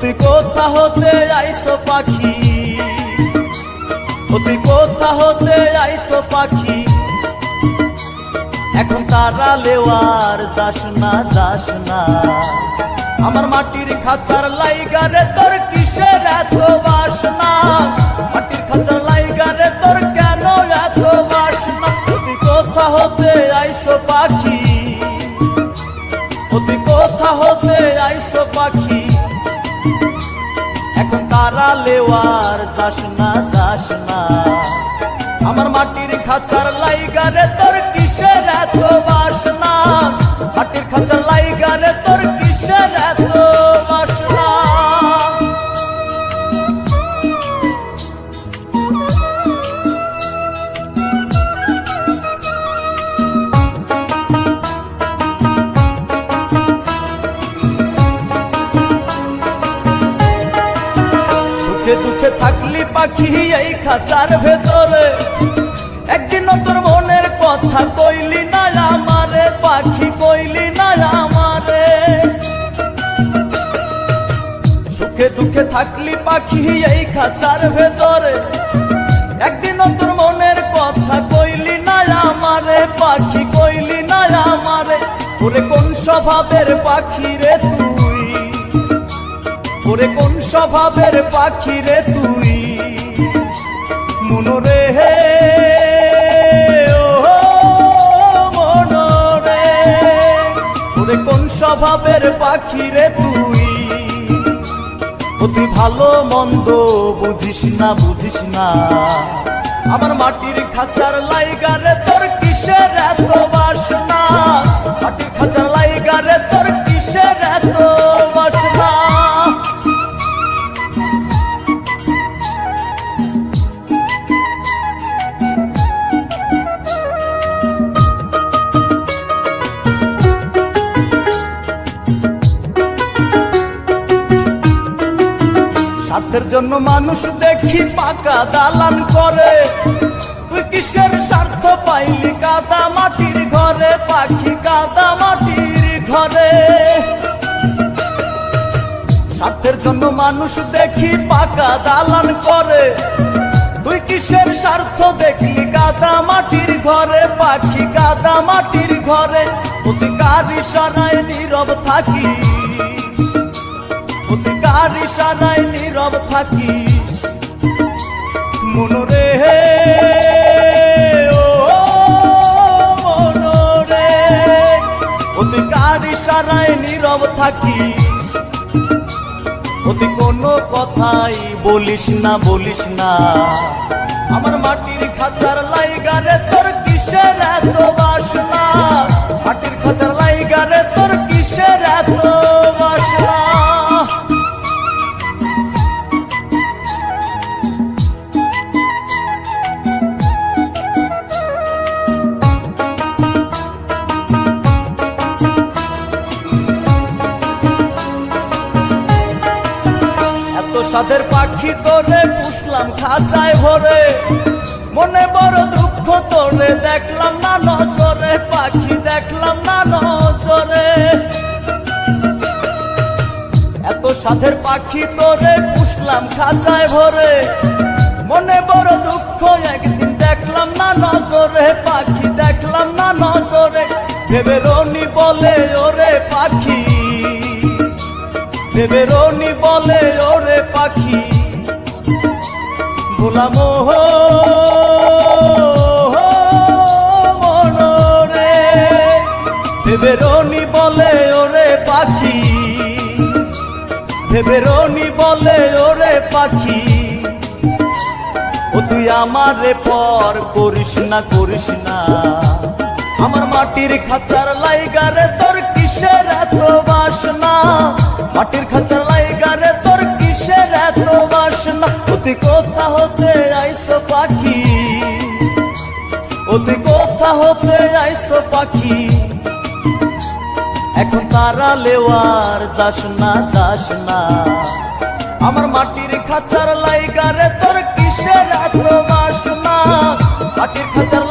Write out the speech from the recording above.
তুই কোথা হতে আইসো পাখি, তুই কোথা হতে আইসো পাখি, এখন তারা লেওয়ার যাস না যাস না। আমার মাটির খাঁচার লাইগারে তোর কিসের এত বাসনা, মাটির খাঁচার লাইগারে তোর কেন এত বাসনা। তুই কোথা হতে আইসো পাখি, তুই কোথা হতে আইসো পাখি, এখন তারা লেওয়ার যাস না যাস না। আমার মাটির খাঁচার লাইগারে তোর কিসের এত বাসনা, মাটির খাঁচার লাইগারে তোর কিসের এত বাসনা। সুখে দুঃখে থাকলি পাখি এই খাঁচার ভেতরে, একদিন তোর মনের কথা কইলি না আমারে পাখি, কইলি না আমারে। সুখে দুঃখে থাকলি পাখি এই খাঁচার ভেতরে, একদিন তোর মনের কথা কইলি না আমারে পাখি, কইলি না আমারে। ওরে কোন স্বভাবের পাখি রে তুই, ওরে কোন স্বভাবের পাখি রে তুই, মনরে হে মনরে। ওরে কোন স্বভাবের পাখি রে তুই, তুই ভালো মন্দ বুঝিস না বুঝিস না। আমার মাটির খাঁচার লাইগারে তোর কিসের এত বাসনা, মাটির খাঁচার লাইগারে তোর কিসের এত বাসনা। স্বার্থের জন্য মানুষ দেখি পাকা দালান করে, তুই কিসের স্বার্থ পাইলি কাদা মাটির ঘরে পাখি, কাদা মাটির ঘরে। স্বার্থের জন্য মানুষ দেখি পাকা দালান করে, তুই কিসের স্বার্থ দেখলি কাদা মাটির ঘরে পাখি, কাদা মাটির ঘরে। তুই কার ইশারায় নীরব থাকি, কার ইশারায় নীরব থাকিস, মনরে হে মনরে। তুই কার ইশারায় নীরব থাকিস, তুই কোনো কথাই বলিস না বলিস না। আমার মাটির খাঁচার লাইগারে তোর কিসের এত বাসনা, মাটির খাঁচার লাইগারে তোর কিসের এত বাসনা। সাদের পাখি তোরে পুষলাম খাঁচায় ভরে, মনে বড় দুঃখ তোরে দেখলাম না নজরে পাখি, দেখলাম না নজরে। এত সাদের পাখি তোরে পুষলাম খাঁচায় ভরে, মনে বড় দুঃখ একদিন দেখলাম না নজরে পাখি, দেখলাম না নজরে। ভেবে রনি বলে ওরে পাখি, ভেবে রনি বলে ওরে পাখি, ভোলা মোহ মনরে। ভেবে রনি বলে ওরে পাখি, ভেবে রনি বলে ওরে পাখি। তুই আমারে পর করিস না করিস না। আমার মাটির খাঁচার লাইগারে তোর কিসের এত বাসনা, মাটির খাঁচার লাইগারে তোর কিসের এত বাসনা। তুই কোথা হতে আইসো পাখি, তুই কোথা হতে আইসো পাখি, এখন তারা লেওয়ার যাস না যাস না। আমার মাটির খাঁচার লাইগারে তোর কিসের এত বাসনা, মাটির খাঁচার